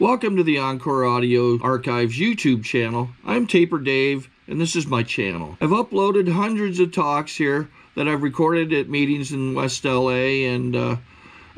Welcome to the Encore Audio Archives YouTube channel. I'm Taper Dave, and this is my channel. I've uploaded hundreds of talks here that I've recorded at meetings in West LA, and I've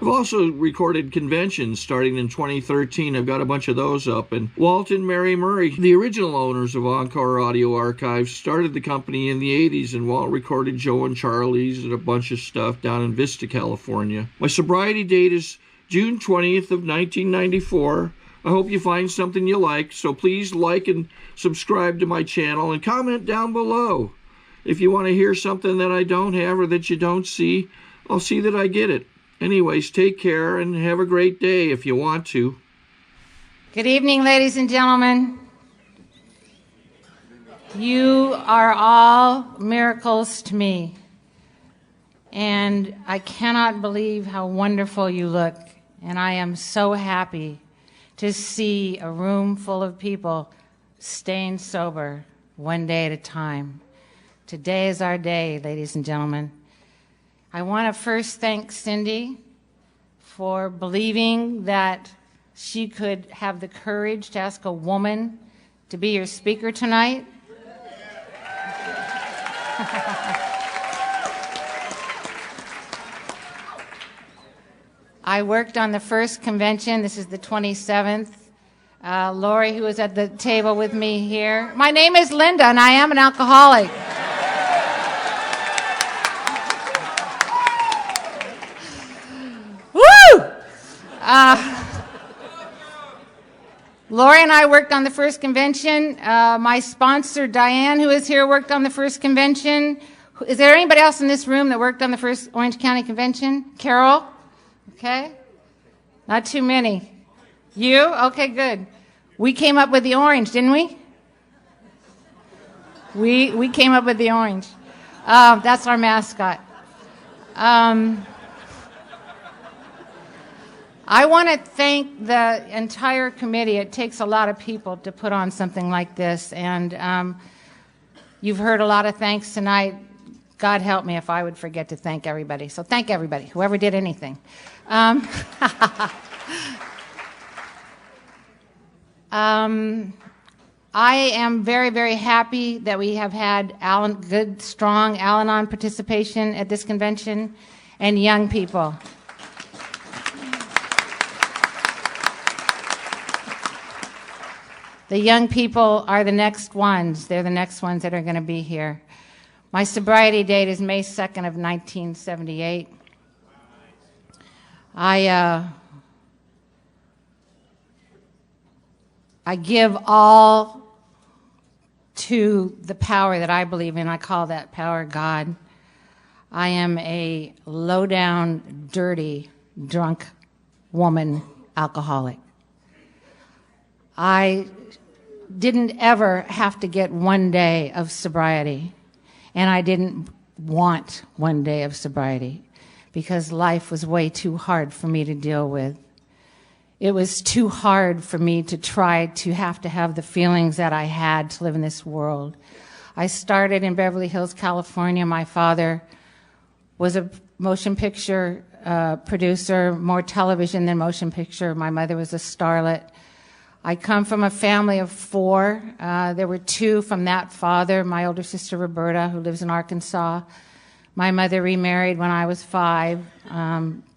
also recorded conventions starting in 2013. I've got a bunch of those up. And Walt and Mary Murray, the original owners of Encore Audio Archives, started the company in the 80s, and Walt recorded Joe and Charlie's and a bunch of stuff down in Vista, California. My sobriety date is June 20th of 1994. I hope you find something you like, so please like and subscribe to my channel and comment down below. If you want to hear something that I don't have or that you don't see, I'll see that I get it. Anyways, take care and have a great day if you want to. Good evening, ladies and gentlemen. You are all miracles to me, and I cannot believe how wonderful you look, and I am so happy to see a room full of people staying sober one day at a time. Today is our day, ladies and gentlemen. I want to first thank Cindy for believing that she could have the courage to ask a woman to be your speaker tonight. I worked on the first convention. This is the 27th. Lori, who was at the table with me here. My name is Linda, and I am an alcoholic. Lori and I worked on the first convention. My sponsor, Diane, who is here, worked on the first convention. Is there anybody else in this room that worked on the first Orange County convention? Carol? Okay. Not too many. You? Okay, good. We came up with the orange, didn't we? We came up with the orange. That's our mascot. I want to thank the entire committee. It takes a lot of people to put on something like this, and you've heard a lot of thanks tonight. God help me if I would forget to thank everybody. So thank everybody, whoever did anything. I am very, very happy that we have had good, strong Al-Anon participation at this convention and young people. The young people are the next ones. They're the next ones that are going to be here. My sobriety date is May 2nd of 1978. I give all to the power that I believe in. I call that power God. I am a low-down, dirty, drunk woman alcoholic. I didn't ever have to get one day of sobriety, and I didn't want one day of sobriety because life was way too hard for me to deal with. It was too hard for me to try to have the feelings that I had to live in this world. I started in Beverly Hills, California. My father was a motion picture producer, more television than motion picture. My mother was a starlet. I come from a family of four. There were two from that father, my older sister Roberta, who lives in Arkansas. My mother remarried when I was 5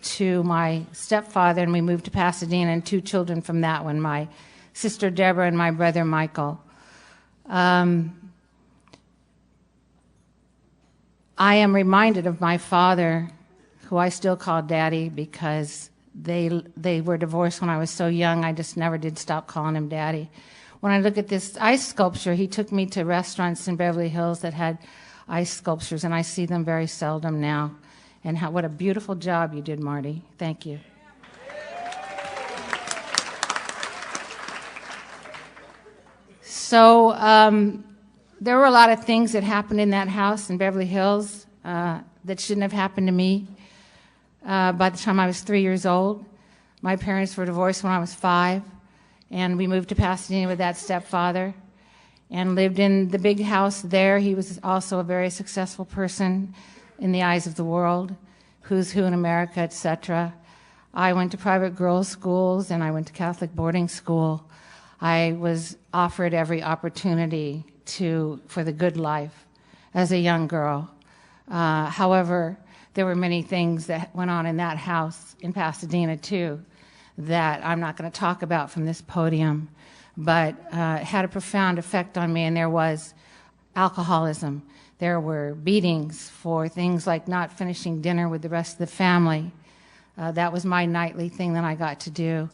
to my stepfather, and we moved to Pasadena, and 2 children from that one, my sister Deborah and my brother Michael. I am reminded of my father, who I still call Daddy, because they were divorced when I was so young. I just never did stop calling him Daddy. When I look at this ice sculpture, he took me to restaurants in Beverly Hills that had ice sculptures, and I see them very seldom now. And what a beautiful job you did, Marty. Thank you. So there were a lot of things that happened in that house in Beverly Hills that shouldn't have happened to me. By the time I was 3 years old, my parents were divorced when I was 5, and we moved to Pasadena with that stepfather and lived in the big house there. He was also a very successful person in the eyes of the world, who's who in America, etc. I went to private girls' schools and I went to Catholic boarding school. I was offered every opportunity for the good life as a young girl. However, there were many things that went on in that house in Pasadena too that I'm not going to talk about from this podium, but had a profound effect on me. And there was alcoholism. There were beatings for things like not finishing dinner with the rest of the family. That was my nightly thing that I got to do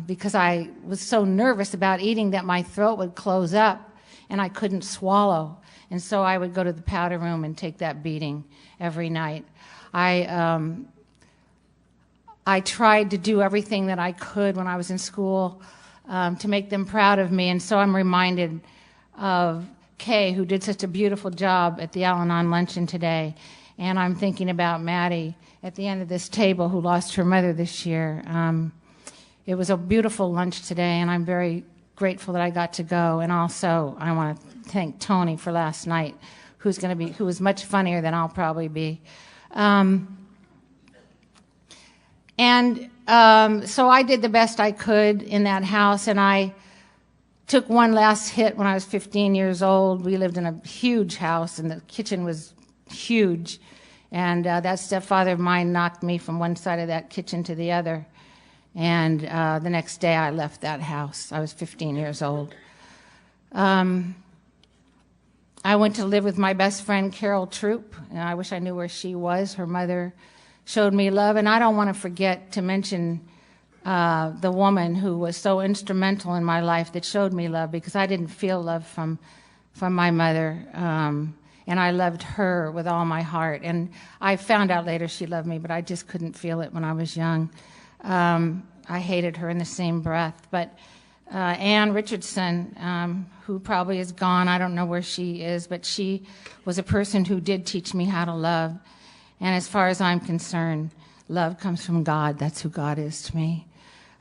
because I was so nervous about eating that my throat would close up and I couldn't swallow. And so I would go to the powder room and take that beating every night. I tried to do everything that I could when I was in school to make them proud of me. And so I'm reminded of Kay, who did such a beautiful job at the Al-Anon luncheon today. And I'm thinking about Maddie at the end of this table who lost her mother this year. It was a beautiful lunch today, and I'm very grateful that I got to go. And also, I want to thank Tony for last night, who was much funnier than I'll probably be. So I did the best I could in that house, and I took one last hit when I was 15 years old. We lived in a huge house, and the kitchen was huge. And that stepfather of mine knocked me from one side of that kitchen to the other. And the next day I left that house. I was 15 years old. I went to live with my best friend, Carol Troop, and I wish I knew where she was. Her mother showed me love, and I don't want to forget to mention the woman who was so instrumental in my life that showed me love, because I didn't feel love from my mother, and I loved her with all my heart. And I found out later she loved me, but I just couldn't feel it when I was young. I hated her in the same breath. But Ann Richardson, who probably is gone, I don't know where she is, but she was a person who did teach me how to love. And as far as I'm concerned, love comes from God. That's who God is to me.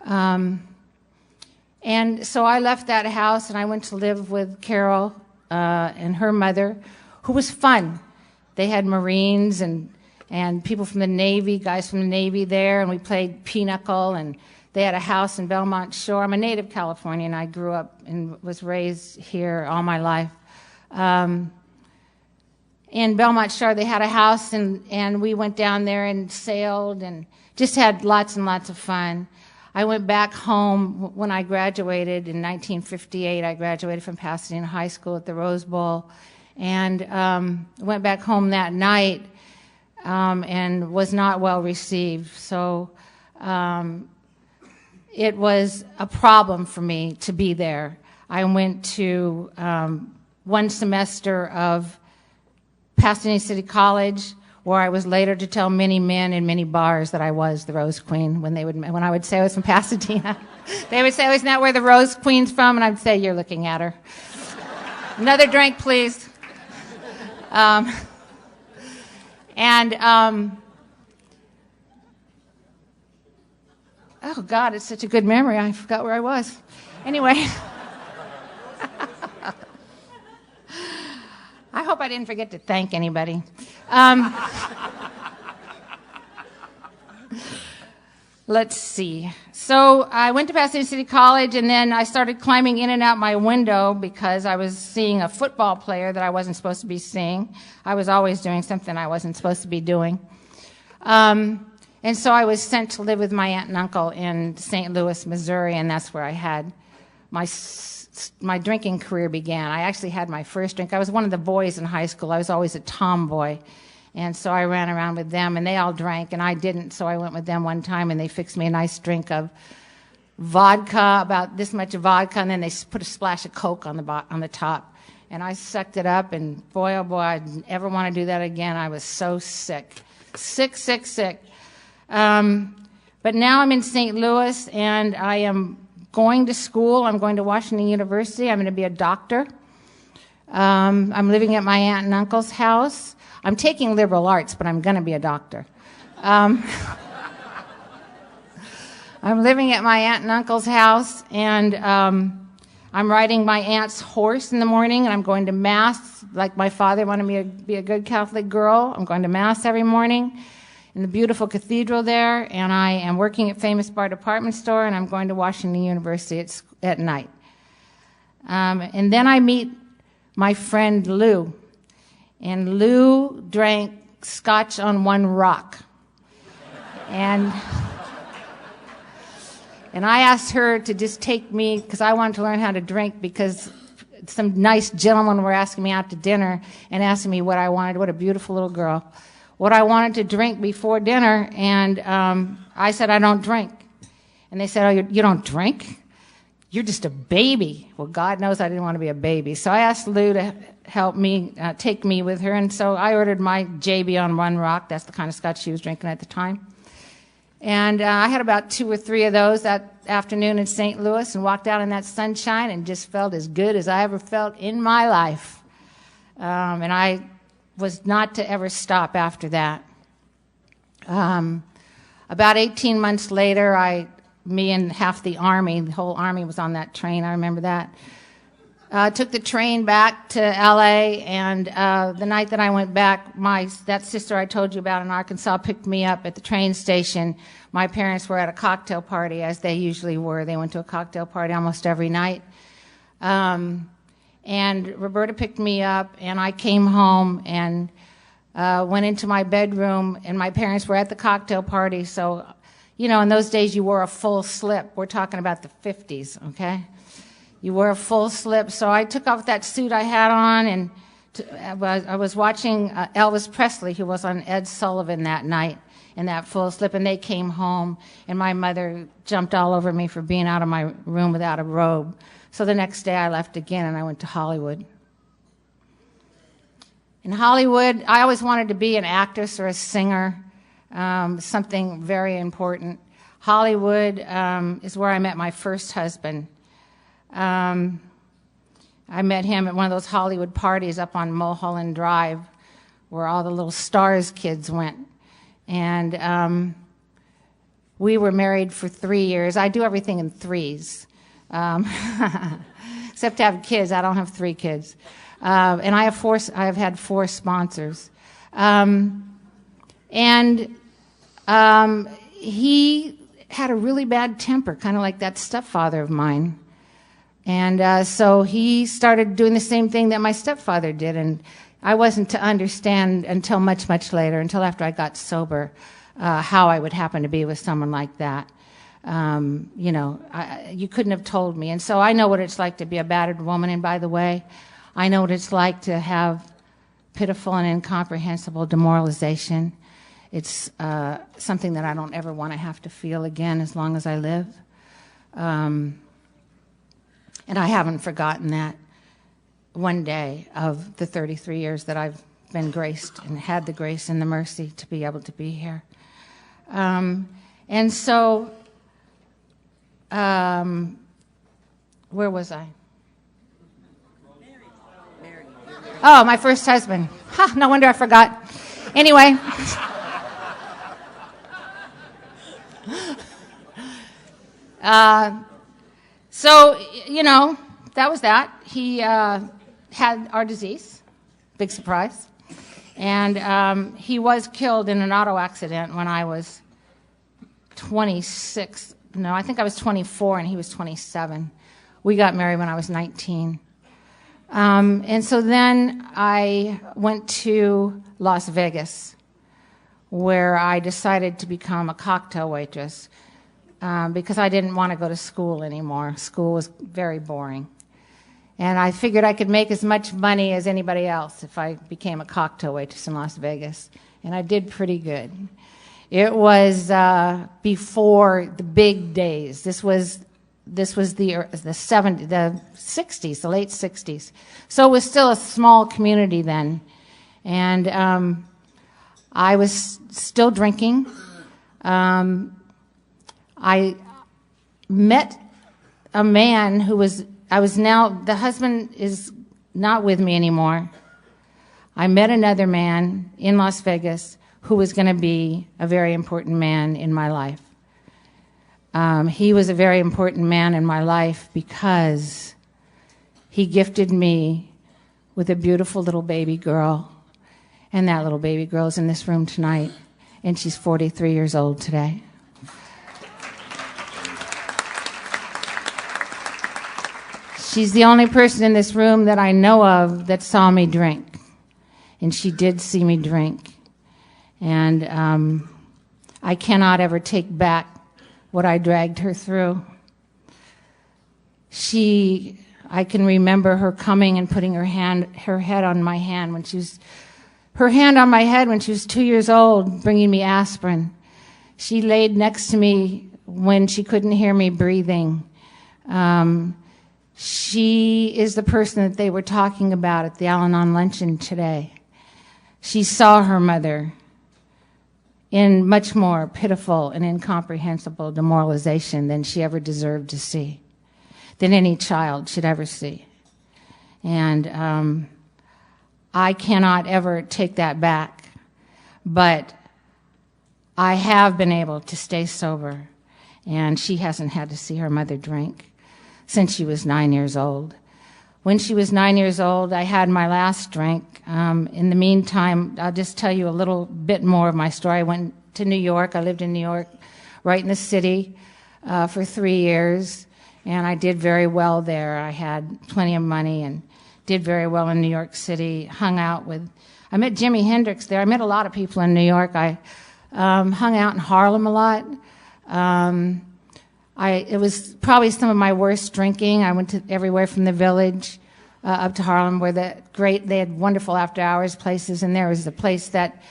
And so I left that house and I went to live with Carol and her mother, who was fun. They had Marines and people from the Navy, guys from the Navy there, and we played pinochle, and they had a house in Belmont Shore. I'm a native Californian. I grew up and was raised here all my life. In Belmont Shore, they had a house, and we went down there and sailed and just had lots and lots of fun. I went back home when I graduated in 1958. I graduated from Pasadena High School at the Rose Bowl, and went back home that night and was not well received. So it was a problem for me to be there. I went to one semester of Pasadena City College, where I was later to tell many men in many bars that I was the Rose Queen. When I would say I was from Pasadena, they would say, "Oh, isn't that where the Rose Queen's from?" And I'd say, "You're looking at her." Another drink, please. Oh God, it's such a good memory. I forgot where I was. Anyway. I hope I didn't forget to thank anybody. Let's see. So I went to Pasadena City College, and then I started climbing in and out my window because I was seeing a football player that I wasn't supposed to be seeing. I was always doing something I wasn't supposed to be doing. And so I was sent to live with my aunt and uncle in St. Louis, Missouri, and that's where I had my drinking career began. I actually had my first drink. I was one of the boys in high school. I was always a tomboy. And so I ran around with them, and they all drank, and I didn't. So I went with them one time, and they fixed me a nice drink of vodka, about this much vodka, and then they put a splash of Coke on the top. And I sucked it up, and boy, oh boy, I didn't ever want to do that again. I was so sick. Sick. But now I'm in St. Louis, and I am going to school. I'm going to Washington University. I'm going to be a doctor. I'm living at my aunt and uncle's house. I'm taking liberal arts, but I'm going to be a doctor. I'm living at my aunt and uncle's house, and I'm riding my aunt's horse in the morning, and I'm going to Mass, like my father wanted me to be a good Catholic girl. I'm going to Mass every morning. in the beautiful cathedral there, and I am working at Famous Bar Department Store, and I'm going to Washington University at night. And then I meet my friend Lou, and Lou drank scotch on one rock. And I asked her to just take me, because I wanted to learn how to drink, because some nice gentlemen were asking me out to dinner and asking me what I wanted, what a beautiful little girl, what I wanted to drink before dinner, and I said, I don't drink. And they said, oh, you don't drink? You're just a baby. Well, God knows I didn't want to be a baby. So I asked Lou to help me, take me with her, and so I ordered my JB on one rock. That's the kind of scotch she was drinking at the time. And I had about 2 or 3 of those that afternoon in St. Louis and walked out in that sunshine and just felt as good as I ever felt in my life. And I was not to ever stop after that. About 18 months later, me and half the Army, the whole Army was on that train, I remember that. Took the train back to L.A., and the night that I went back, that sister I told you about in Arkansas picked me up at the train station. My parents were at a cocktail party, as they usually were. They went to a cocktail party almost every night. And Roberta picked me up, and I came home and went into my bedroom, and my parents were at the cocktail party. So, in those days you wore a full slip. We're talking about the 50s, okay? You wore a full slip. So I took off that suit I had on, and I was watching Elvis Presley, who was on Ed Sullivan that night, in that full slip, and they came home, and my mother jumped all over me for being out of my room without a robe. So the next day I left again, and I went to Hollywood. In Hollywood, I always wanted to be an actress or a singer, something very important. Hollywood is where I met my first husband. I met him at one of those Hollywood parties up on Mulholland Drive, where all the little stars kids went. And we were married for 3 years. I do everything in threes. Except to have kids. I don't have 3 kids. And I have had 4 sponsors. He had a really bad temper, kind of like that stepfather of mine. And so he started doing the same thing that my stepfather did, and I wasn't to understand until much, much later, until after I got sober, how I would happen to be with someone like that. You couldn't have told me. And so I know what it's like to be a battered woman, and by the way, I know what it's like to have pitiful and incomprehensible demoralization. It's something that I don't ever want to have to feel again as long as I live. And I haven't forgotten that one day of the 33 years that I've been graced and had the grace and the mercy to be able to be here. And so, where was I? Mary. Oh, my first husband. Ha, no wonder I forgot. Anyway. So, that was that. He had our disease, big surprise. And he was killed in an auto accident when I was 26. No, I think I was 24 and he was 27. We got married when I was 19. And so then I went to Las Vegas, where I decided to become a cocktail waitress. Because I didn't want to go to school anymore. School was very boring. And I figured I could make as much money as anybody else if I became a cocktail waitress in Las Vegas. And I did pretty good. It was before the big days. This was the 60s, the late 60s. So it was still a small community then. And I was still drinking. I met a man who the husband is not with me anymore. I met another man in Las Vegas who was going to be a very important man in my life. He was a very important man in my life because he gifted me with a beautiful little baby girl. And that little baby girl is in this room tonight. and she's 43 years old today. She's the only person in this room that I know of that saw me drink, and she did see me drink. And I cannot ever take back what I dragged her through. I can remember her coming and putting her head on my hand when she was, her hand on my head when she was 2 years old, bringing me aspirin. She laid next to me when she couldn't hear me breathing. She is the person that they were talking about at the Al-Anon luncheon today. She saw her mother in much more pitiful and incomprehensible demoralization than she ever deserved to see, than any child should ever see. And I cannot ever take that back, but I have been able to stay sober, and she hasn't had to see her mother drink since she was 9 years old. When she was 9 years old, I had my last drink. In the meantime, I'll just tell you a little bit more of my story. I went to New York. I lived in New York, right in the city, for 3 years, and I did very well there. I had plenty of money and did very well in New York City, I met Jimi Hendrix there. I met a lot of people in New York. I hung out in Harlem a lot. It was probably some of my worst drinking. I went to everywhere from the Village up to Harlem, where they had wonderful after-hours places, and there was a place that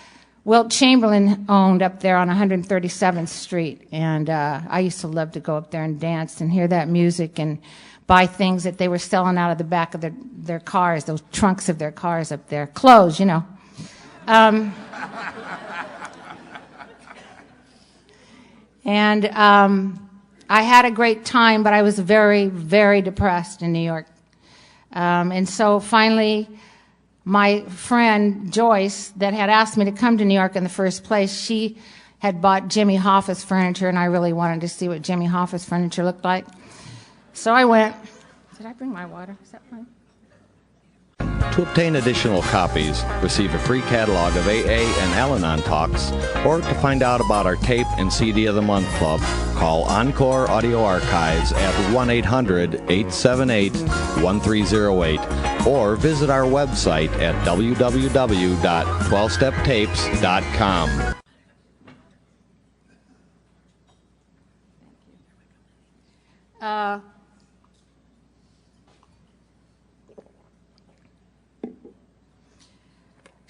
Wilt Chamberlain owned up there on 137th Street, and I used to love to go up there and dance and hear that music and buy things that they were selling out of the back of their cars, those trunks of their cars up there. Clothes, you know. I had a great time, but I was very, very depressed in New York. And so finally, my friend Joyce, that had asked me to come to New York in the first place, she had bought Jimmy Hoffa's furniture, and I really wanted to see what Jimmy Hoffa's furniture looked like. So I went. Did I bring my water? Is that fine? To obtain additional copies, receive a free catalog of AA and Al-Anon talks, or to find out about our tape and CD of the Month Club, call Encore Audio Archives at 1-800-878-1308 or visit our website at www.12steptapes.com.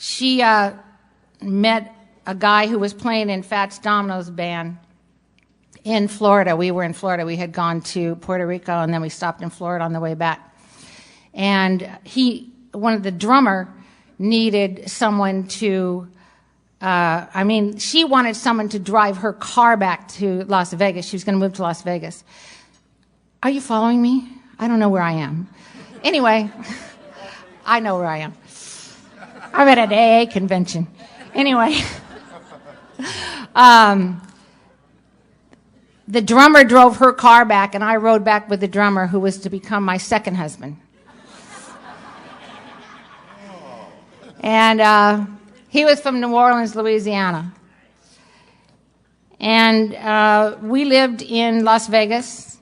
She met a guy who was playing in Fats Domino's band in Florida. We were in Florida. We had gone to Puerto Rico, and then we stopped in Florida on the way back. And the drummer needed someone to, she wanted someone to drive her car back to Las Vegas. She was going to move to Las Vegas. Are you following me? I don't know where I am. Anyway, I know where I am. I'm at an AA convention. Anyway, the drummer drove her car back, and I rode back with the drummer, who was to become my second husband. And he was from New Orleans, Louisiana. And we lived in Las Vegas,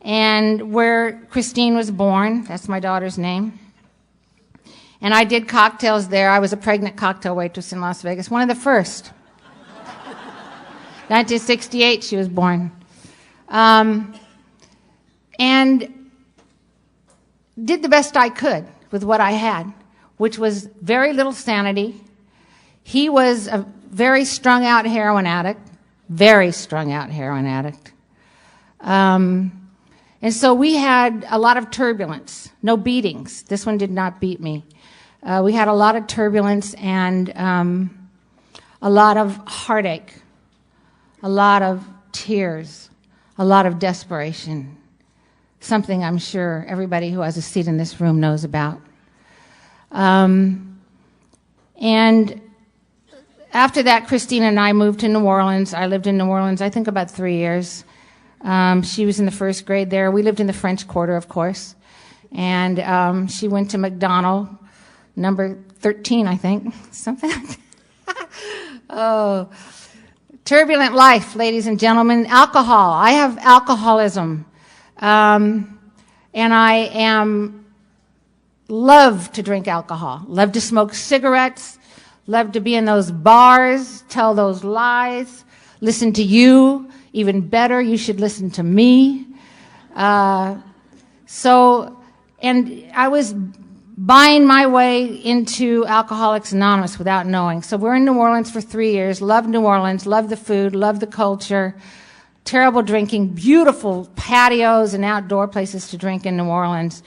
and where Christine was born. That's my daughter's name. And I did cocktails there. I was a pregnant cocktail waitress in Las Vegas, one of the first. 1968, she was born. And did the best I could with what I had, which was very little sanity. He was a very strung-out heroin addict, very strung-out heroin addict. And so we had a lot of turbulence, no beatings. This one did not beat me. We had a lot of turbulence and a lot of heartache, a lot of tears, a lot of desperation, something I'm sure everybody who has a seat in this room knows about. And after that, Christine and I moved to New Orleans. I lived in New Orleans, I think, about 3 years. She was in the first grade there. We lived in the French Quarter, of course. And she went to McDonald, number 13, I think, something like that. Oh, turbulent life, ladies and gentlemen. Alcohol. I have alcoholism. And I love to drink alcohol, love to smoke cigarettes, love to be in those bars, tell those lies, listen to you. Even better, you should listen to me. And I was buying my way into Alcoholics Anonymous without knowing. So we're in New Orleans for 3 years, love New Orleans, love the food, love the culture, terrible drinking, beautiful patios and outdoor places to drink in New Orleans.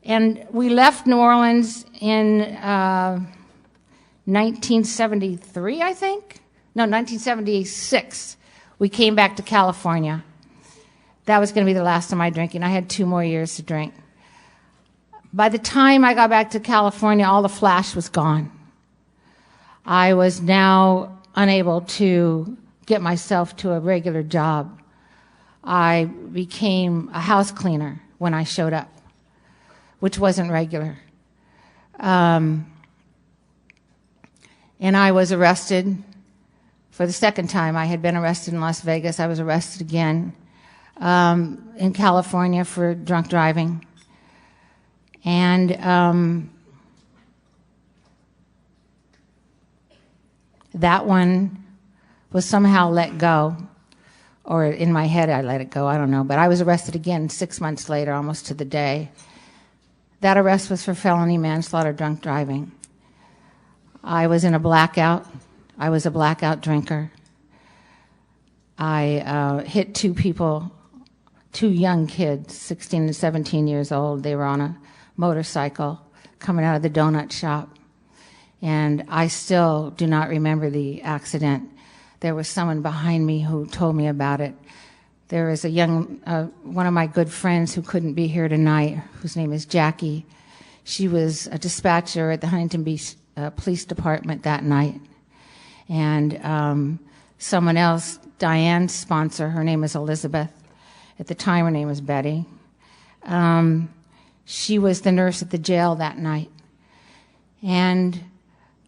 And we left New Orleans in 1973, I think. No, 1976. We came back to California. That was going to be the last of my drinking. I had 2 more years to drink. By the time I got back to California, all the flash was gone. I was now unable to get myself to a regular job. I became a house cleaner when I showed up, which wasn't regular. And I was arrested for the second time. I had been arrested in Las Vegas. I was arrested again in California for drunk driving. And that one was somehow let go, or in my head I let it go, I don't know. But I was arrested again 6 months later, almost to the day. That arrest was for felony manslaughter, drunk driving. I was in a blackout. I was a blackout drinker. I hit 2 people, 2 young kids, 16 and 17 years old. They were on a motorcycle coming out of the donut shop. And I still do not remember the accident. There was someone behind me who told me about it. There is a young, one of my good friends who couldn't be here tonight, whose name is Jackie. She was a dispatcher at the Huntington Beach Police Department that night. And someone else, Diane's sponsor, her name is Elizabeth. At the time, her name was Betty. She was the nurse at the jail that night. And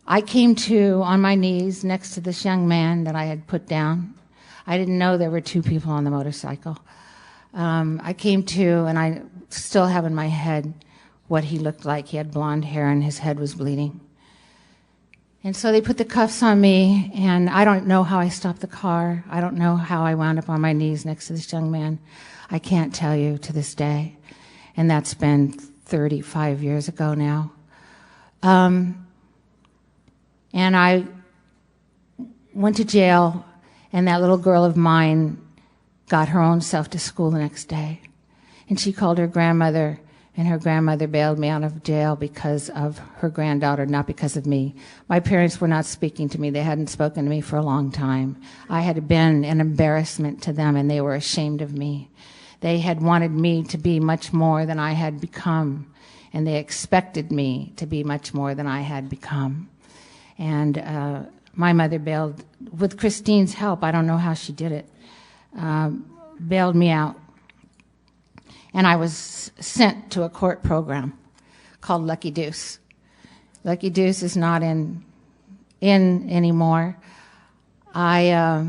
I came to on my knees next to this young man that I had put down. I didn't know there were 2 people on the motorcycle. I came to, and I still have in my head what he looked like. He had blonde hair and his head was bleeding. And so they put the cuffs on me, and I don't know how I stopped the car. I don't know how I wound up on my knees next to this young man. I can't tell you to this day. And that's been 35 years ago now. And I went to jail, and that little girl of mine got her own self to school the next day. And she called her grandmother, and her grandmother bailed me out of jail because of her granddaughter, not because of me. My parents were not speaking to me. They hadn't spoken to me for a long time. I had been an embarrassment to them, and they were ashamed of me. They had wanted me to be much more than I had become, and they expected me to be much more than I had become. And my mother bailed, with Christine's help, I don't know how she did it, bailed me out. And I was sent to a court program called Lucky Deuce. Lucky Deuce is not in anymore. I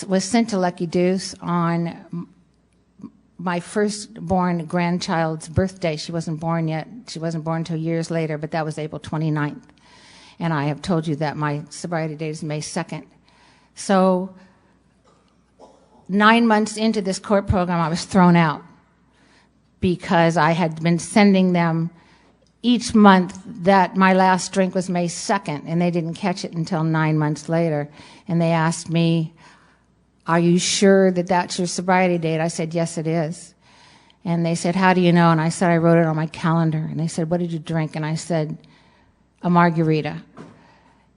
was sent to Lucky Deuce on my firstborn grandchild's birthday. She wasn't born yet. She wasn't born until years later, but that was April 29th. And I have told you that my sobriety date is May 2nd. So 9 months into this court program, I was thrown out because I had been sending them each month that my last drink was May 2nd, and they didn't catch it until 9 months later. And they asked me, "Are you sure that that's your sobriety date?" I said, "Yes, it is." And they said, "How do you know?" And I said, "I wrote it on my calendar." And they said, "What did you drink?" And I said, "A margarita."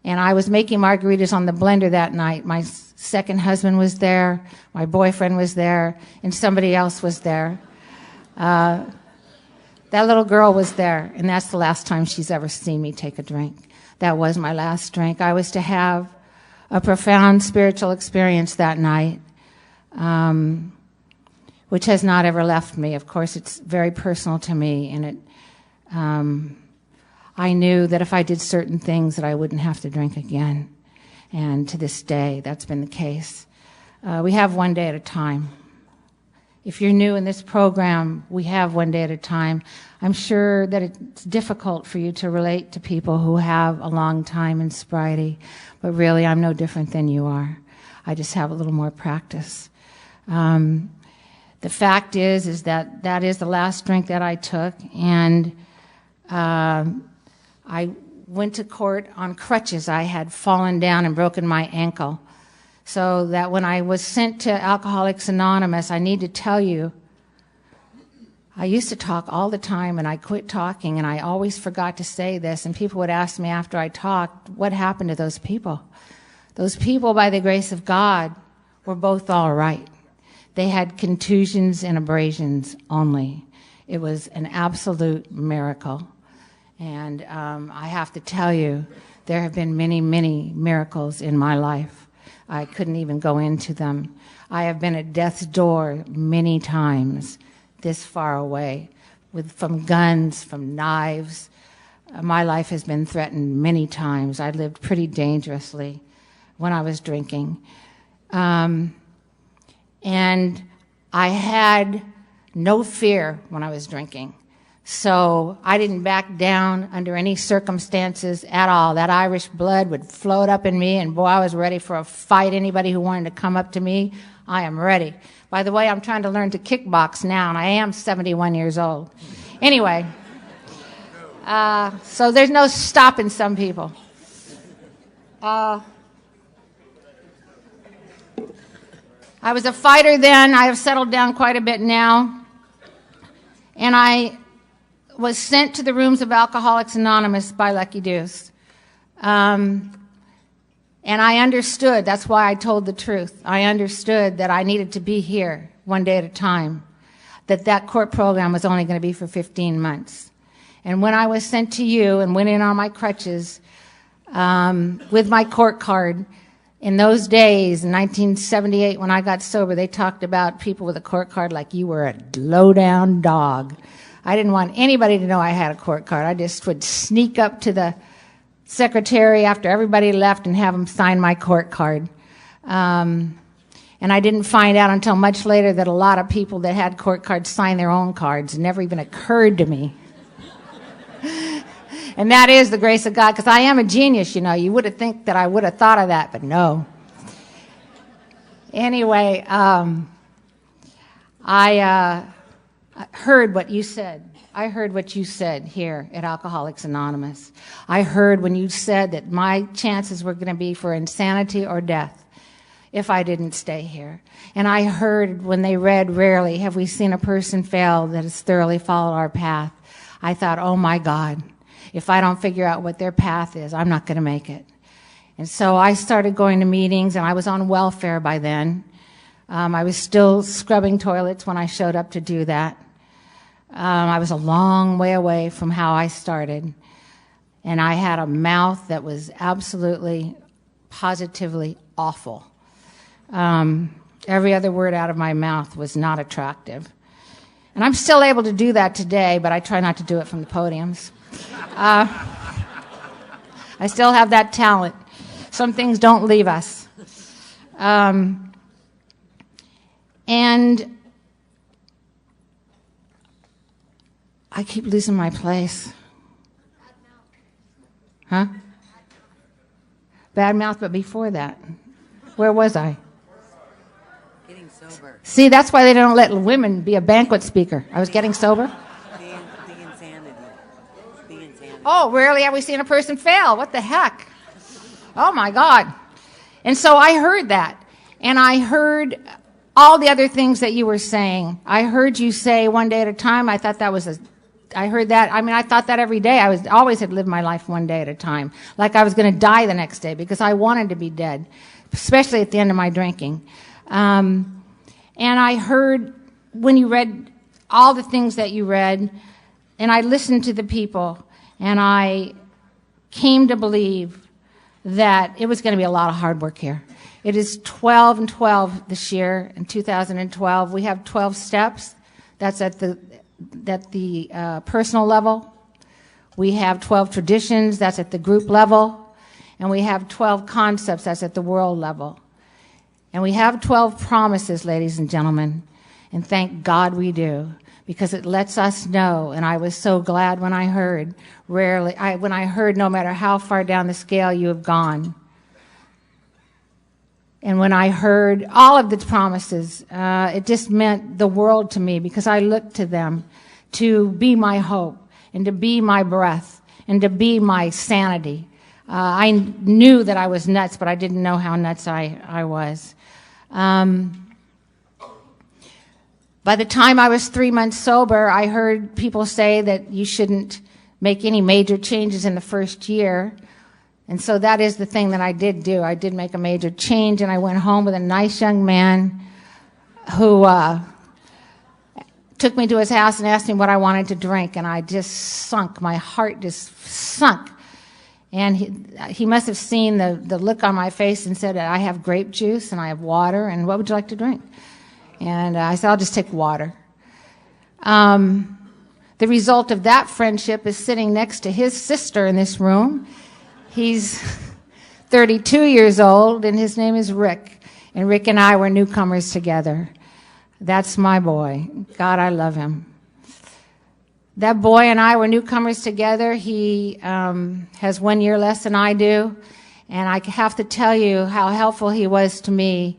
And I was making margaritas on the blender that night. My second husband was there, my boyfriend was there, and somebody else was there. That little girl was there, and that's the last time she's ever seen me take a drink. That was my last drink. I was to have a profound spiritual experience that night, which has not ever left me. Of course, it's very personal to me, and I knew that if I did certain things that I wouldn't have to drink again. And to this day, that's been the case. We have one day at a time. If you're new in this program, we have one day at a time. I'm sure that it's difficult for you to relate to people who have a long time in sobriety, but really I'm no different than you are. I just have a little more practice. The fact is that that is the last drink that I took, and I went to court on crutches. I had fallen down and broken my ankle. So that when I was sent to Alcoholics Anonymous, I need to tell you, I used to talk all the time, and I quit talking, and I always forgot to say this, and people would ask me after I talked, what happened to those people? Those people, by the grace of God, were both all right. They had contusions and abrasions only. It was an absolute miracle. And I have to tell you, there have been many, many miracles in my life. I couldn't even go into them. I have been at death's door many times, this far away, from guns, from knives. My life has been threatened many times. I lived pretty dangerously when I was drinking. And I had no fear when I was drinking. So I didn't back down under any circumstances at all. That Irish blood would float up in me, and boy, I was ready for a fight. Anybody who wanted to come up to me, I am ready. By the way, I'm trying to learn to kickbox now, and I am 71 years old. Anyway, so there's no stopping some people. I was a fighter then. I have settled down quite a bit now. And I was sent to the rooms of Alcoholics Anonymous by Lucky Deuce. And I understood, that's why I told the truth. I understood that I needed to be here one day at a time, that court program was only going to be for 15 months. And when I was sent to you and went in on my crutches with my court card, in those days, in 1978, when I got sober, they talked about people with a court card like you were a low-down dog. I didn't want anybody to know I had a court card. I just would sneak up to the secretary after everybody left and have them sign my court card. And I didn't find out until much later that a lot of people that had court cards signed their own cards. It never even occurred to me. And that is the grace of God, because I am a genius, you know. You would have think that I would have thought of that, but no. Anyway, I heard what you said. I heard what you said here at Alcoholics Anonymous. I heard when you said that my chances were going to be for insanity or death if I didn't stay here. And I heard when they read, rarely have we seen a person fail that has thoroughly followed our path. I thought, oh my God, if I don't figure out what their path is, I'm not going to make it. And so I started going to meetings, and I was on welfare by then. I was still scrubbing toilets when I showed up to do that. I was a long way away from how I started. And I had a mouth that was absolutely, positively awful. Every other word out of my mouth was not attractive. And I'm still able to do that today, but I try not to do it from the podiums. I still have that talent. Some things don't leave us. And I keep losing my place. Huh? Bad mouth, but before that, where was I? Getting sober. See, that's why they don't let women be a banquet speaker. I was getting sober. The insanity. Oh, rarely have we seen a person fail. What the heck? Oh, my God. And so I heard that. And I heard all the other things that you were saying. I heard you say one day at a time. I thought that was I heard that. I mean, I thought that every day. I always had lived my life one day at a time. Like I was going to die the next day because I wanted to be dead, especially at the end of my drinking. And I heard when you read all the things that you read, and I listened to the people, and I came to believe that it was going to be a lot of hard work here. It is 12 and 12 this year in 2012. We have 12 steps. That's at the personal level. We have 12 traditions, that's at the group level. And we have 12 concepts, that's at the world level. And we have 12 promises, ladies and gentlemen. And thank God we do, because it lets us know. And I was so glad when I heard, when I heard no matter how far down the scale you have gone. And when I heard all of the promises, it just meant the world to me, because I looked to them to be my hope and to be my breath and to be my sanity. I knew that I was nuts, but I didn't know how nuts I was. By the time I was 3 months sober, I heard people say that you shouldn't make any major changes in the first year. And so that is the thing that I did do. I did make a major change, and I went home with a nice young man who took me to his house and asked me what I wanted to drink, and I just sunk. My heart just sunk. And he must have seen the look on my face and said, I have grape juice and I have water, and what would you like to drink? And I said, I'll just take water. The result of that friendship is sitting next to his sister in this room. He's 32 years old, and his name is Rick. And Rick and I were newcomers together. That's my boy. God, I love him. That boy and I were newcomers together. He has 1 year less than I do. And I have to tell you how helpful he was to me,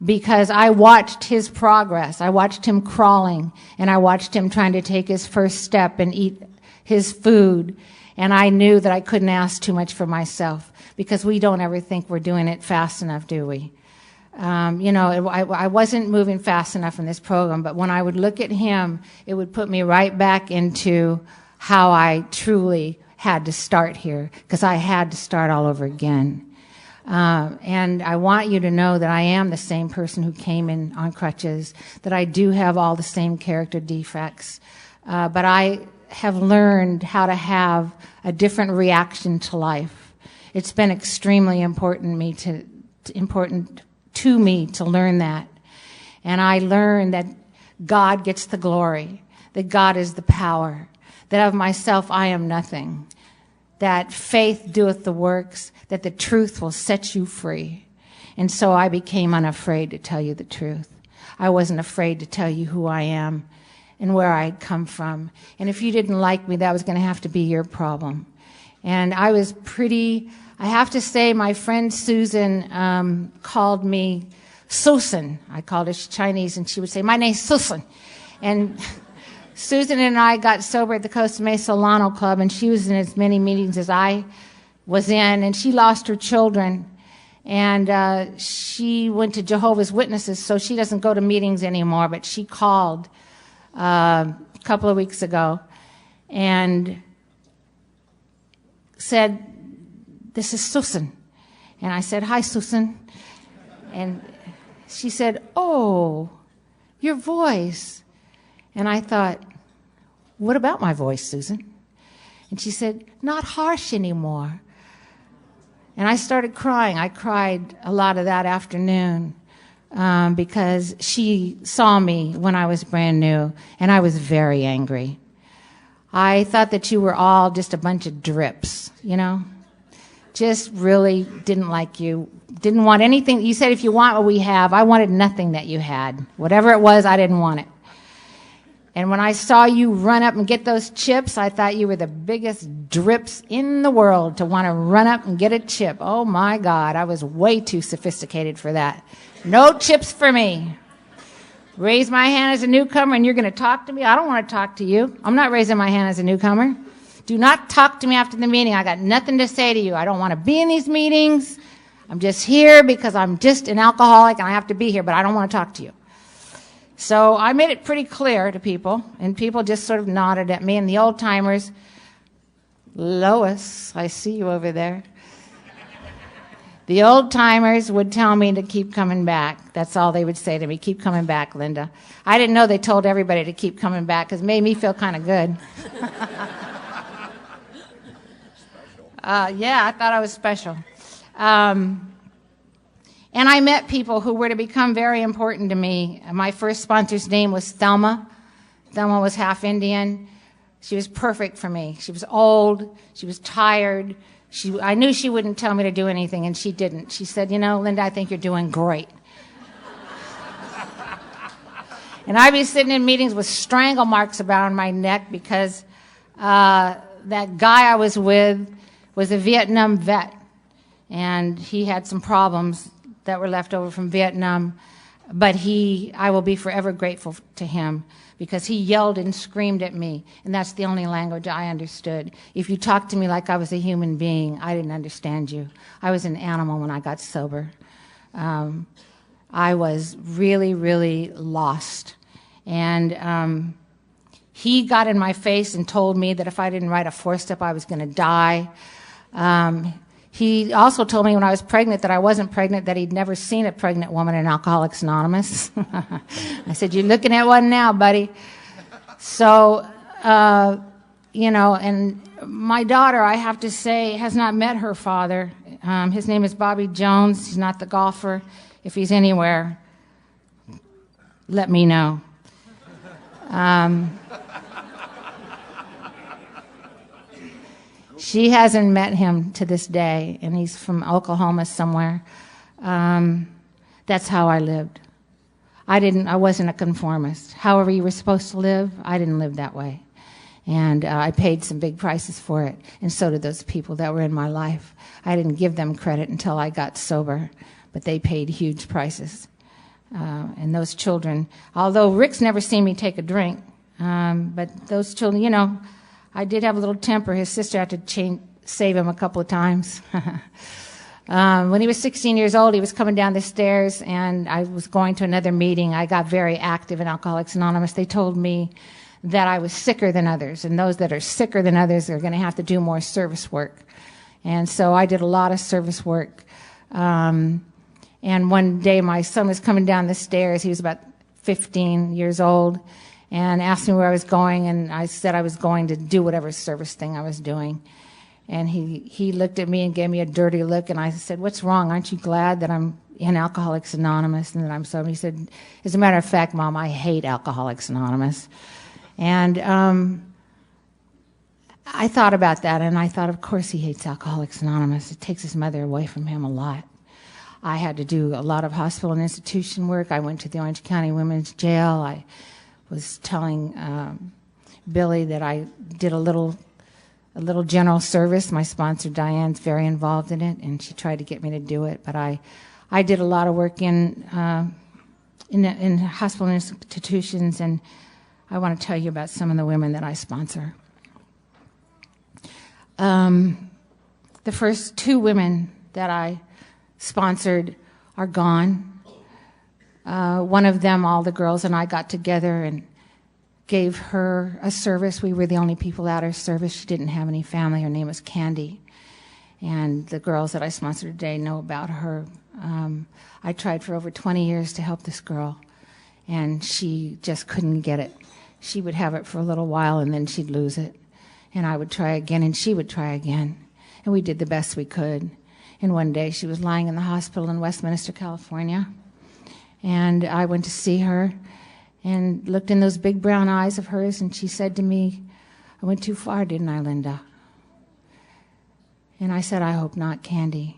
because I watched his progress. I watched him crawling, and I watched him trying to take his first step and eat his food. And I knew that I couldn't ask too much for myself, because we don't ever think we're doing it fast enough, do we? I wasn't moving fast enough in this program, but when I would look at him, it would put me right back into how I truly had to start here, because I had to start all over again. And I want you to know that I am the same person who came in on crutches, that I do have all the same character defects, but I have learned how to have a different reaction to life. It's been extremely important to me to learn that. And I learned that God gets the glory, that God is the power, that of myself I am nothing, that faith doeth the works, that the truth will set you free. And so I became unafraid to tell you the truth. I wasn't afraid to tell you who I am and where I had come from. And if you didn't like me, that was going to have to be your problem. And I was I have to say, my friend Susan called me Susan. I called her Chinese, and she would say, my name's Susan. And Susan and I got sober at the Costa Mesa Solano Club, and she was in as many meetings as I was in, and she lost her children. And she went to Jehovah's Witnesses, so she doesn't go to meetings anymore, but she called a couple of weeks ago and said, this is Susan. And I said, hi, Susan. And she said, oh, your voice. And I thought, what about my voice, Susan? And she said, not harsh anymore. And I started crying. I cried a lot of that afternoon because she saw me when I was brand new, and I was very angry. I thought that you were all just a bunch of drips, just really didn't like you, didn't want anything. You said, if you want what we have, I wanted nothing that you had. Whatever it was, I didn't want it. And when I saw you run up and get those chips, I thought you were the biggest drips in the world to want to run up and get a chip. Oh my God, I was way too sophisticated for that. No chips for me. Raise my hand as a newcomer and you're going to talk to me? I don't want to talk to you. I'm not raising my hand as a newcomer. Do not talk to me after the meeting. I got nothing to say to you. I don't want to be in these meetings. I'm just here because I'm just an alcoholic and I have to be here, but I don't want to talk to you. So I made it pretty clear to people, and people just sort of nodded at me. And the old timers, Lois, I see you over there. The old timers would tell me to keep coming back. That's all they would say to me, keep coming back, Linda. I didn't know they told everybody to keep coming back, because it made me feel kind of good. Yeah, I thought I was special. And I met people who were to become very important to me. My first sponsor's name was Thelma. Thelma was half Indian. She was perfect for me. She was old. She was tired. I knew she wouldn't tell me to do anything, and she didn't. She said, Linda, I think you're doing great. And I'd be sitting in meetings with strangle marks around my neck because that guy I was with was a Vietnam vet, and he had some problems that were left over from Vietnam, but I will be forever grateful to him because he yelled and screamed at me, and that's the only language I understood. If you talked to me like I was a human being, I didn't understand you. I was an animal when I got sober. I was really, really lost. And he got in my face and told me that if I didn't write a 4-step, I was going to die. He also told me when I was pregnant that I wasn't pregnant, that he'd never seen a pregnant woman in Alcoholics Anonymous. I said, you're looking at one now, buddy. So, and my daughter, I have to say, has not met her father. His name is Bobby Jones. He's not the golfer. If he's anywhere, let me know. She hasn't met him to this day, and he's from Oklahoma somewhere. That's how I lived. I wasn't a conformist. However you were supposed to live, I didn't live that way. And I paid some big prices for it, and so did those people that were in my life. I didn't give them credit until I got sober, but they paid huge prices. And those children, although Rick's never seen me take a drink, but those children, I did have a little temper. His sister had to save him a couple of times. When he was 16 years old, he was coming down the stairs, and I was going to another meeting. I got very active in Alcoholics Anonymous. They told me that I was sicker than others, and those that are sicker than others are going to have to do more service work. And so I did a lot of service work. And one day my son was coming down the stairs. He was about 15 years old, and asked me where I was going, and I said I was going to do whatever service thing I was doing. And he looked at me and gave me a dirty look, and I said, what's wrong? Aren't you glad that I'm in Alcoholics Anonymous and that I'm sober? He said, as a matter of fact, Mom, I hate Alcoholics Anonymous. And I thought about that, and I thought, of course he hates Alcoholics Anonymous. It takes his mother away from him a lot. I had to do a lot of hospital and institution work. I went to the Orange County Women's Jail. I was telling Billy that I did a little general service. My sponsor, Diane's very involved in it, and she tried to get me to do it. But I did a lot of work in hospital and institutions, and I want to tell you about some of the women that I sponsor. The first 2 women that I sponsored are gone. One of them, all the girls and I got together and gave her a service. We were the only people at her service. She didn't have any family. Her name was Candy. And the girls that I sponsor today know about her. I tried for over 20 years to help this girl, and she just couldn't get it. She would have it for a little while, and then she'd lose it. And I would try again, and she would try again. And we did the best we could. And one day she was lying in the hospital in Westminster, California. And I went to see her and looked in those big brown eyes of hers, and she said to me, I went too far, didn't I, Linda? And I said, I hope not, Candy.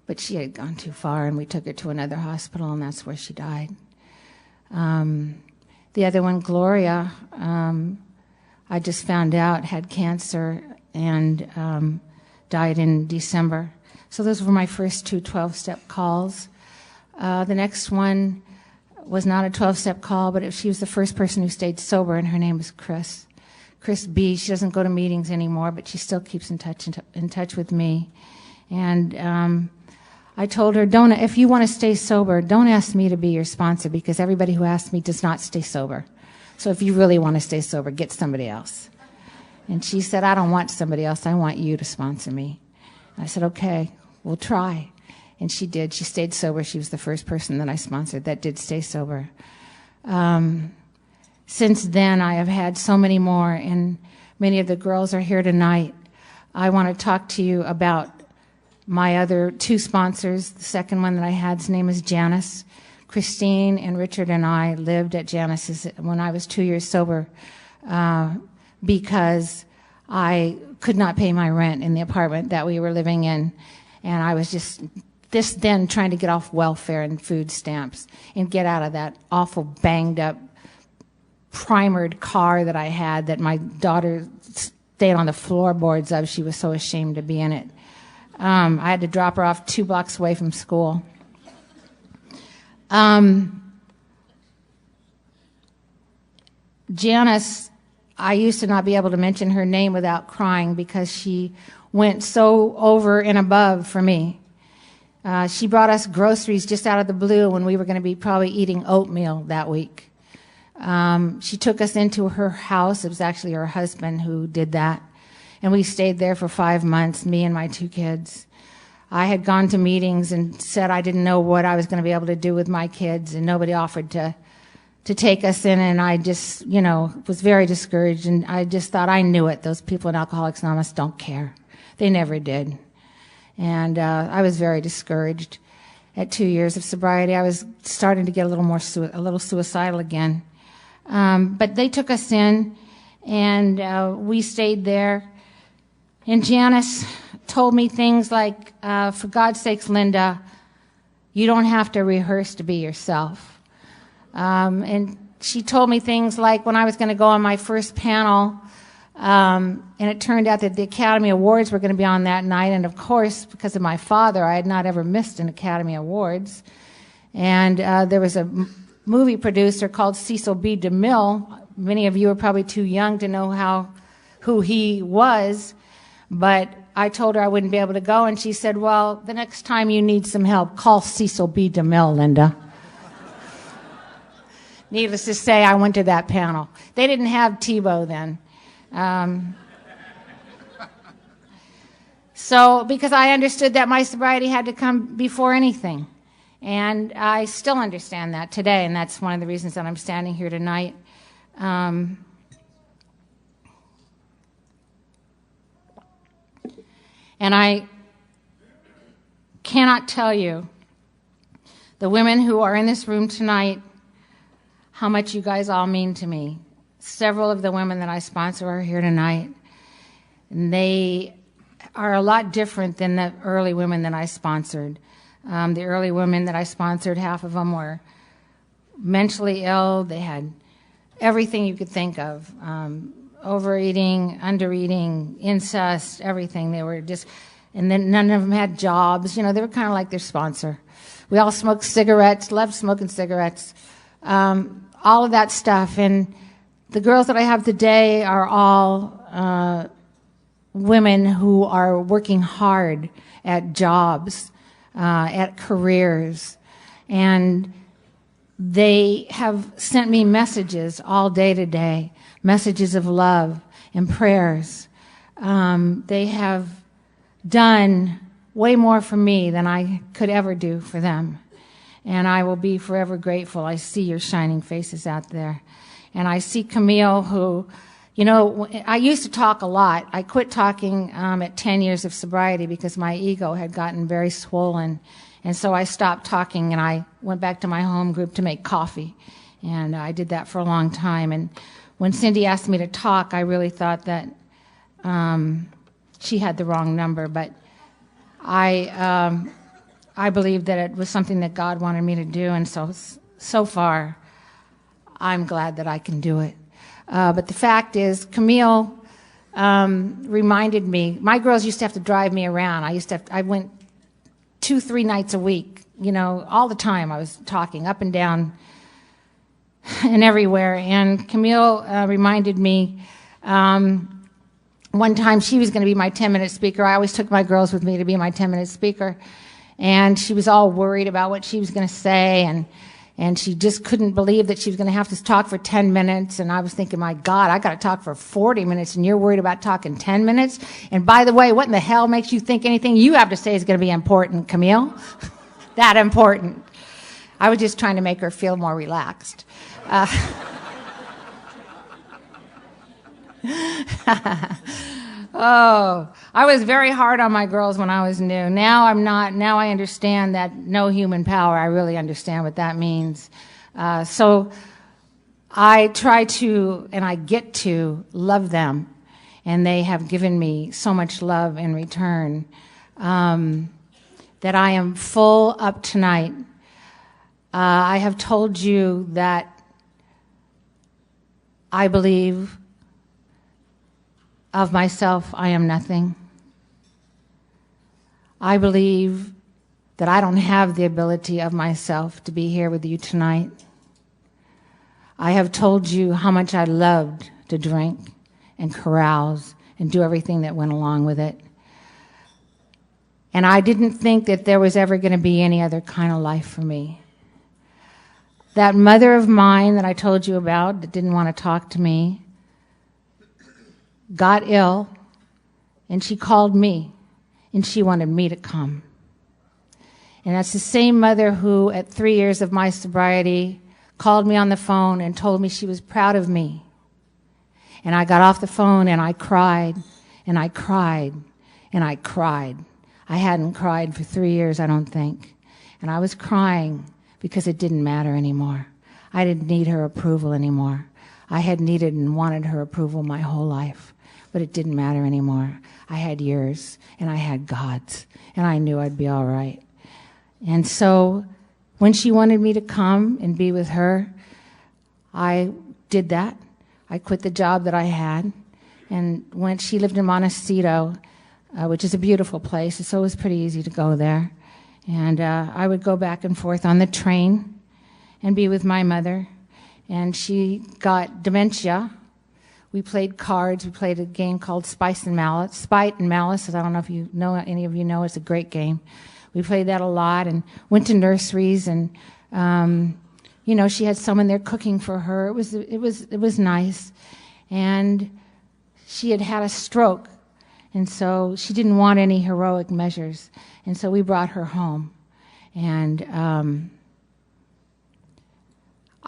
But she had gone too far, and we took her to another hospital, and that's where she died. The other one, Gloria, I just found out had cancer and died in December. So those were my first 2 12-step calls. The next one was not a 12-step call, but she was the first person who stayed sober, and her name was Chris. Chris B. She doesn't go to meetings anymore, but she still keeps in touch with me. And I told her, if you want to stay sober, don't ask me to be your sponsor, because everybody who asks me does not stay sober. So if you really want to stay sober, get somebody else. And she said, I don't want somebody else. I want you to sponsor me. And I said, okay, we'll try. And she did. She stayed sober. She was the first person that I sponsored that did stay sober. Since then, I have had so many more, and many of the girls are here tonight. I want to talk to you about my other 2 sponsors. The second one that I had, his name is Janice. Christine and Richard and I lived at Janice's when I was 2 years sober. because I could not pay my rent in the apartment that we were living in. And I was just then trying to get off welfare and food stamps and get out of that awful banged up primered car that I had that my daughter stayed on the floorboards of. She was so ashamed to be in it. I had to drop her off 2 blocks away from school. Janice, I used to not be able to mention her name without crying because she went so over and above for me. She brought us groceries just out of the blue when we were going to be probably eating oatmeal that week. She took us into her house. It was actually her husband who did that. And we stayed there for 5 months, me and my 2 kids. I had gone to meetings and said I didn't know what I was going to be able to do with my kids, and nobody offered to take us in, and I just, was very discouraged, and I just thought I knew it. Those people in Alcoholics Anonymous don't care. They never did. And I was very discouraged. At 2 years of sobriety, I was starting to get a little suicidal again. But they took us in, and we stayed there. And Janice told me things like, for God's sakes, Linda, you don't have to rehearse to be yourself. And she told me things like when I was going to go on my first panel, and it turned out that the Academy Awards were going to be on that night. And of course, because of my father, I had not ever missed an Academy Awards. And there was a movie producer called Cecil B. DeMille. Many of you are probably too young to know who he was. But I told her I wouldn't be able to go. And she said, well, the next time you need some help, call Cecil B. DeMille, Linda. Needless to say, I went to that panel. They didn't have Tebow then. So, because I understood that my sobriety had to come before anything. And I still understand that today, and that's one of the reasons that I'm standing here tonight. And I cannot tell you, the women who are in this room tonight, how much you guys all mean to me. Several of the women that I sponsor are here tonight, and they are a lot different than the early women that I sponsored. The early women that I sponsored, half of them were mentally ill. They had everything you could think of. Overeating, undereating, incest, everything. They were just, and then none of them had jobs. They were kind of like their sponsor. We all smoked cigarettes, loved smoking cigarettes. All of that stuff. And the girls that I have today are all women who are working hard at jobs, at careers. And they have sent me messages all day today, messages of love and prayers. They have done way more for me than I could ever do for them. And I will be forever grateful. I see your shining faces out there. And I see Camille, who, I used to talk a lot. I quit talking at 10 years of sobriety because my ego had gotten very swollen. And so I stopped talking, and I went back to my home group to make coffee. And I did that for a long time. And when Cindy asked me to talk, I really thought that she had the wrong number. But I believe that it was something that God wanted me to do, and so far, I'm glad that I can do it. But the fact is, Camille reminded me. My girls used to have to drive me around. I went 2-3 nights a week. All the time I was talking up and down and everywhere. And Camille reminded me. One time she was going to be my 10-minute speaker. I always took my girls with me to be my 10-minute speaker. And she was all worried about what she was going to say, and she just couldn't believe that she was going to have to talk for 10 minutes. And I was thinking, my God, I got to talk for 40 minutes, and you're worried about talking 10 minutes? And by the way, what in the hell makes you think anything you have to say is going to be important, Camille? That important. I was just trying to make her feel more relaxed. Oh, I was very hard on my girls when I was new. Now I'm not. Now I understand that no human power. I really understand what that means. So I try to, and I get to, love them, and they have given me so much love in return, that I am full up tonight. I have told you that I believe of myself I am nothing. I believe that I don't have the ability of myself to be here with you tonight. I have told you how much I loved to drink and carouse and do everything that went along with it. And I didn't think that there was ever going to be any other kind of life for me. That mother of mine that I told you about that didn't want to talk to me got ill, and she called me, and she wanted me to come. And that's the same mother who, at 3 years of my sobriety, called me on the phone and told me she was proud of me. And I got off the phone and I cried, and I cried, and I cried. I hadn't cried for 3 years, I don't think. And I was crying because it didn't matter anymore. I didn't need her approval anymore. I had needed and wanted her approval my whole life, but it didn't matter anymore. I had yours, and I had God's, and I knew I'd be all right. And so when she wanted me to come and be with her, I did that. I quit the job that I had, and she lived in Montecito, which is a beautiful place, so it was pretty easy to go there. And I would go back and forth on the train and be with my mother. And she got dementia. We played cards. We played a game called Spite and Malice. I don't know if you know, any of you know, it's a great game. We played that a lot and went to nurseries, and she had someone there cooking for her. It was nice. And she had had a stroke, and so she didn't want any heroic measures. And so we brought her home. And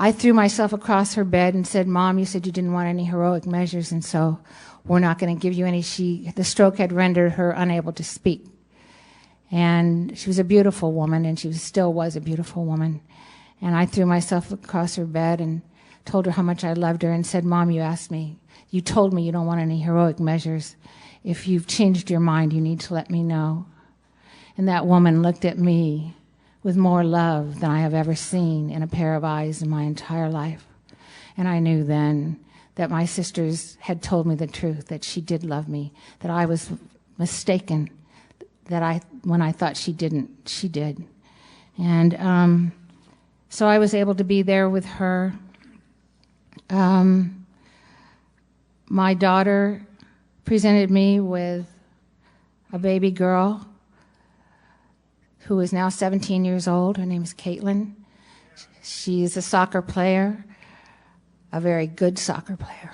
I threw myself across her bed and said, "Mom, you said you didn't want any heroic measures, and so we're not going to give you any." The stroke had rendered her unable to speak. And she was a beautiful woman, and she still was a beautiful woman. And I threw myself across her bed and told her how much I loved her and said, "Mom, you told me you don't want any heroic measures. If you've changed your mind, you need to let me know." And that woman looked at me with more love than I have ever seen in a pair of eyes in my entire life. And I knew then that my sisters had told me the truth, that she did love me, that I was mistaken, that when I thought she didn't, she did. And so I was able to be there with her. My daughter presented me with a baby girl who is now 17 years old. Her name is Caitlin. She's a soccer player, a very good soccer player.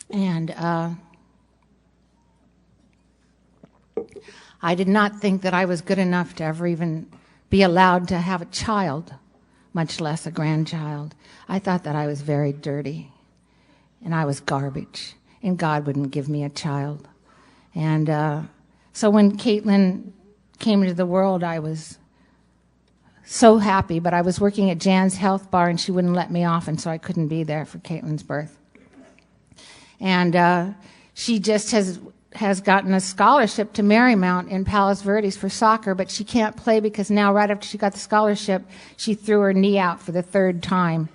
And I did not think that I was good enough to ever even be allowed to have a child, much less a grandchild. I thought that I was very dirty, and I was garbage, and God wouldn't give me a child. And so when Caitlin came into the world, I was so happy, but I was working at Jan's Health Bar, and she wouldn't let me off, and so I couldn't be there for Caitlin's birth. And she just has gotten a scholarship to Marymount in Palos Verdes for soccer, but she can't play because now, right after she got the scholarship, she threw her knee out for the 3rd time.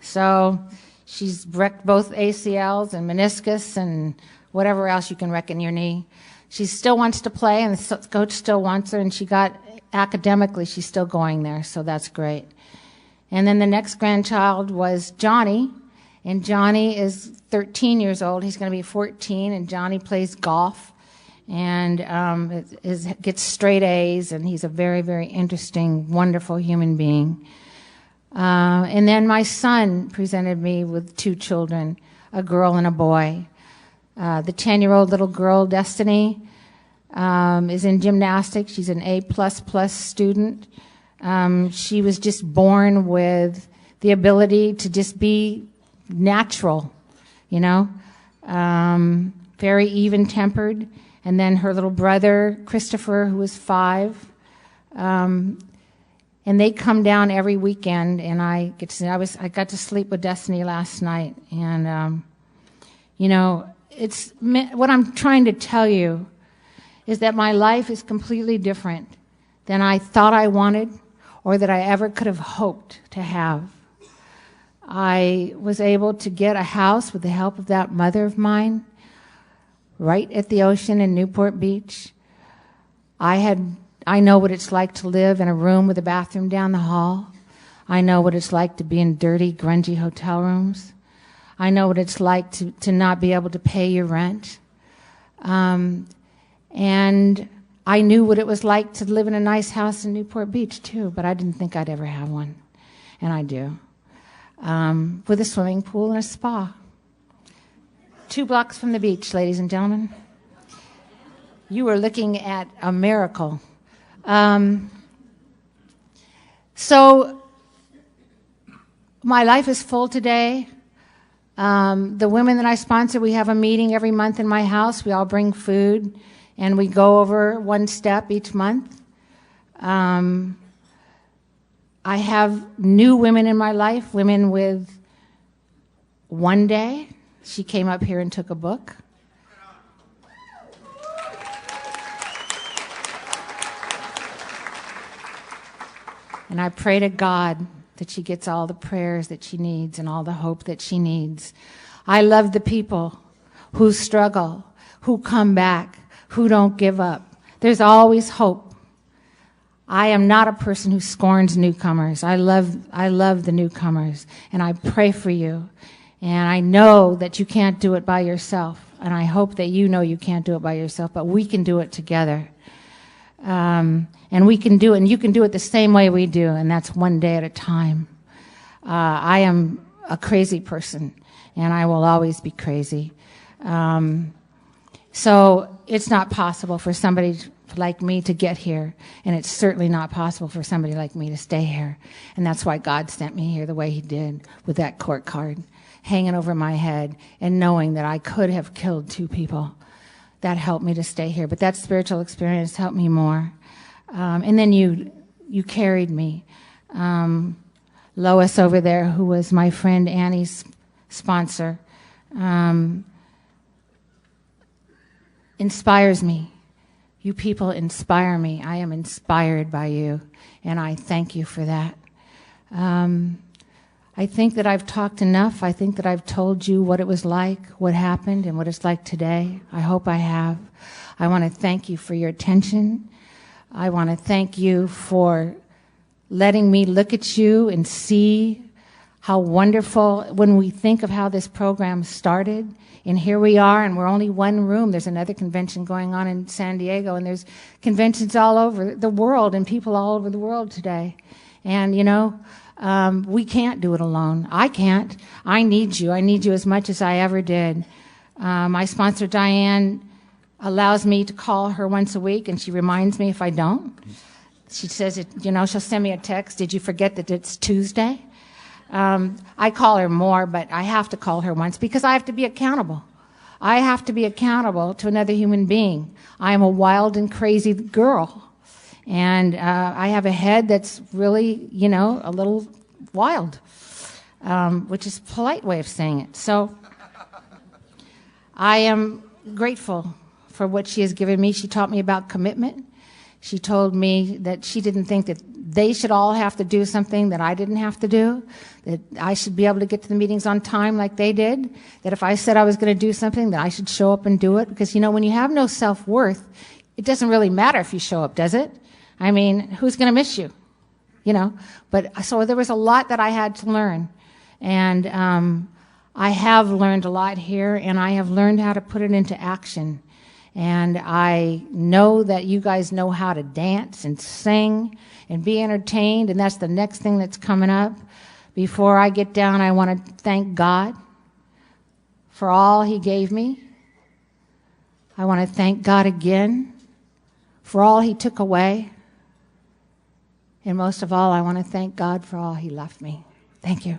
So she's wrecked both ACLs and meniscus and whatever else you can wreck in your knee. She still wants to play, and the coach still wants her, and academically, she's still going there, so that's great. And then the next grandchild was Johnny, and Johnny is 13 years old. He's going to be 14, and Johnny plays golf and gets straight A's, and he's a very, very interesting, wonderful human being. And then my son presented me with 2 children, a girl and a boy. The 10-year-old little girl, Destiny, is in gymnastics. She's an A++ student. She was just born with the ability to just be natural, very even-tempered. And then her little brother, Christopher, who was 5. And And they come down every weekend, and I got to sleep with Destiny last night. And, what I'm trying to tell you is that my life is completely different than I thought I wanted or that I ever could have hoped to have. I was able to get a house with the help of that mother of mine right at the ocean in Newport Beach. I know what it's like to live in a room with a bathroom down the hall. I know what it's like to be in dirty, grungy hotel rooms. I know what it's like to not be able to pay your rent. And I knew what it was like to live in a nice house in Newport Beach, too, but I didn't think I'd ever have one. And I do. With a swimming pool and a spa. 2 blocks from the beach, ladies and gentlemen. You are looking at a miracle. So my life is full today. The women that I sponsor, we have a meeting every month in my house. We all bring food, and we go over one step each month. I have new women in my life, women with one day. She came up here and took a book. And I pray to God that she gets all the prayers that she needs and all the hope that she needs. I love the people who struggle, who come back, who don't give up. There's always hope. I am not a person who scorns newcomers. I love the newcomers, and I pray for you. And I know that you can't do it by yourself, and I hope that you know you can't do it by yourself, but we can do it together. And we can do it, and you can do it the same way we do, and that's one day at a time. I am a crazy person, and I will always be crazy. So it's not possible for somebody like me to get here, and it's certainly not possible for somebody like me to stay here. And that's why God sent me here the way he did, with that court card hanging over my head and knowing that I could have killed 2 people. That helped me to stay here. But that spiritual experience helped me more. And then you carried me. Lois over there, who was my friend Annie's sponsor, inspires me. You people inspire me. I am inspired by you, and I thank you for that. I think that I've talked enough. I think that I've told you what it was like, what happened, and what it's like today. I hope I have. I want to thank you for your attention. I want to thank you for letting me look at you and see how wonderful, when we think of how this program started, and here we are, and we're only one room. There's another convention going on in San Diego, and there's conventions all over the world and people all over the world today. And, we can't do it alone. I can't. I need you. I need you as much as I ever did. My sponsor, Diane, allows me to call her once a week, and she reminds me if I don't. She says, she'll send me a text. Did you forget that it's Tuesday? I call her more, but I have to call her once because I have to be accountable. I have to be accountable to another human being. I am a wild and crazy girl. And I have a head that's really, a little wild, which is a polite way of saying it. So I am grateful for what she has given me. She taught me about commitment. She told me that she didn't think that they should all have to do something that I didn't have to do, that I should be able to get to the meetings on time like they did, that if I said I was going to do something, that I should show up and do it. Because, when you have no self-worth, it doesn't really matter if you show up, does it? I mean, who's going to miss you? But so there was a lot that I had to learn. And I have learned a lot here, and I have learned how to put it into action. And I know that you guys know how to dance and sing and be entertained, and that's the next thing that's coming up. Before I get down, I want to thank God for all he gave me. I want to thank God again for all he took away. And most of all, I want to thank God for all he left me. Thank you.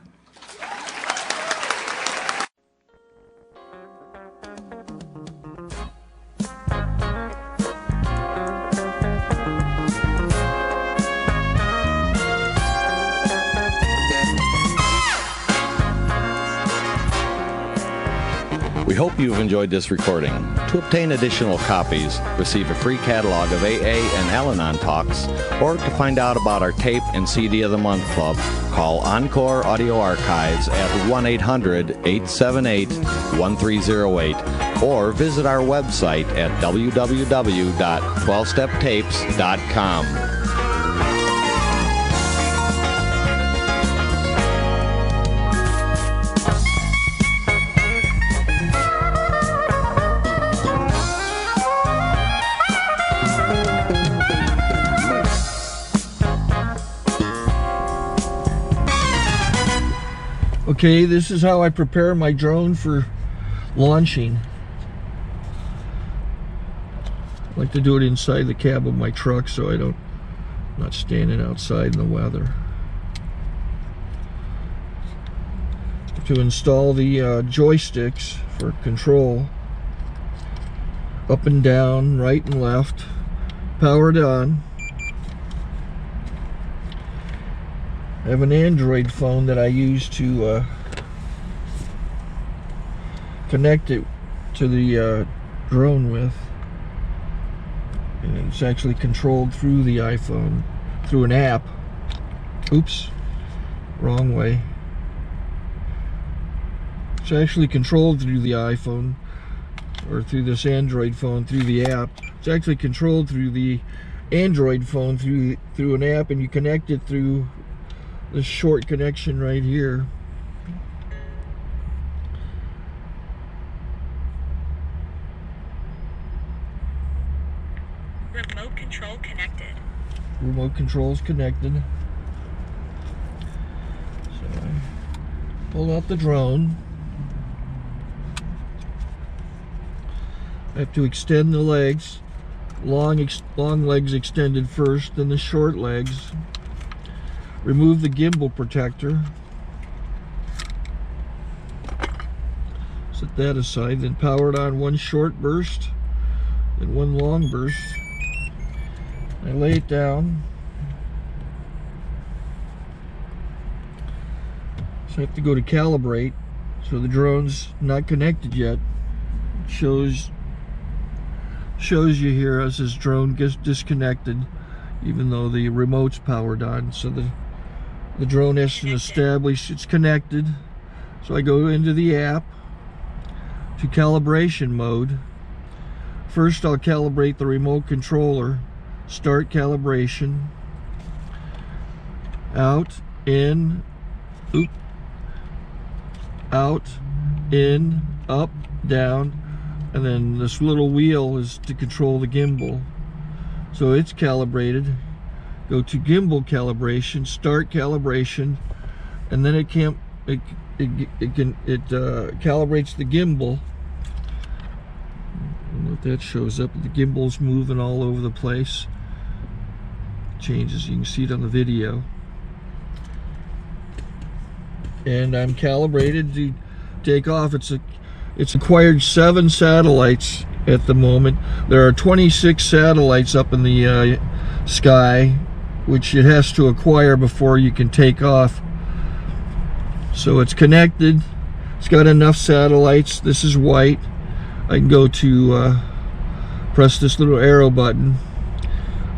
We hope you've enjoyed this recording. To obtain additional copies, receive a free catalog of AA and Al-Anon talks, or to find out about our tape and CD of the Month Club, call Encore Audio Archives at 1-800-878-1308 or visit our website at www.12steptapes.com. Okay, this is how I prepare my drone for launching. I like to do it inside the cab of my truck so I'm not standing outside in the weather. To install the joysticks for control, up and down, right and left, powered on. I have an Android phone that I use to connect it to the drone with, and it's actually controlled through the iPhone through an app. Oops, wrong way. It's actually controlled through the iPhone, or through this Android phone through the app. It's actually controlled through the Android phone through an app, and you connect it through this short connection right here. Remote control connected. Remote control's connected. So I pull out the drone. I have to extend the legs. Long legs extended first, then the short legs. Remove the gimbal protector. Set that aside, then power it on one short burst, then one long burst. I lay it down. So I have to go to calibrate. So the drone's not connected yet. It shows you here as this drone gets disconnected, even though the remote's powered on. So the drone has to establish it's connected. So I go into the app to calibration mode. First I'll calibrate the remote controller. Start calibration. Out, in, out, in, up, down, and then this little wheel is to control the gimbal. So it's calibrated. Go to gimbal calibration, start calibration, and then it calibrates the gimbal. And if that shows up, the gimbal's moving all over the place. Changes, you can see it on the video. And I'm calibrated to take off. It's acquired 7 satellites at the moment. There are 26 satellites up in the sky, which it has to acquire before you can take off. So it's connected. It's got enough satellites. This is white. I can go to press this little arrow button,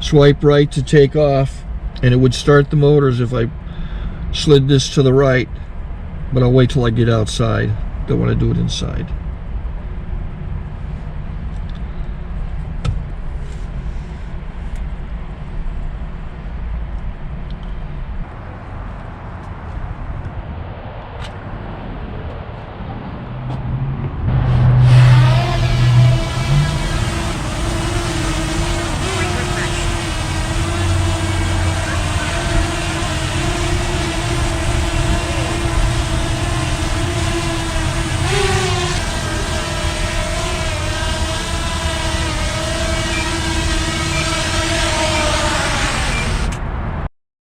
swipe right to take off, and it would start the motors if I slid this to the right. But I'll wait till I get outside. Don't want to do it inside.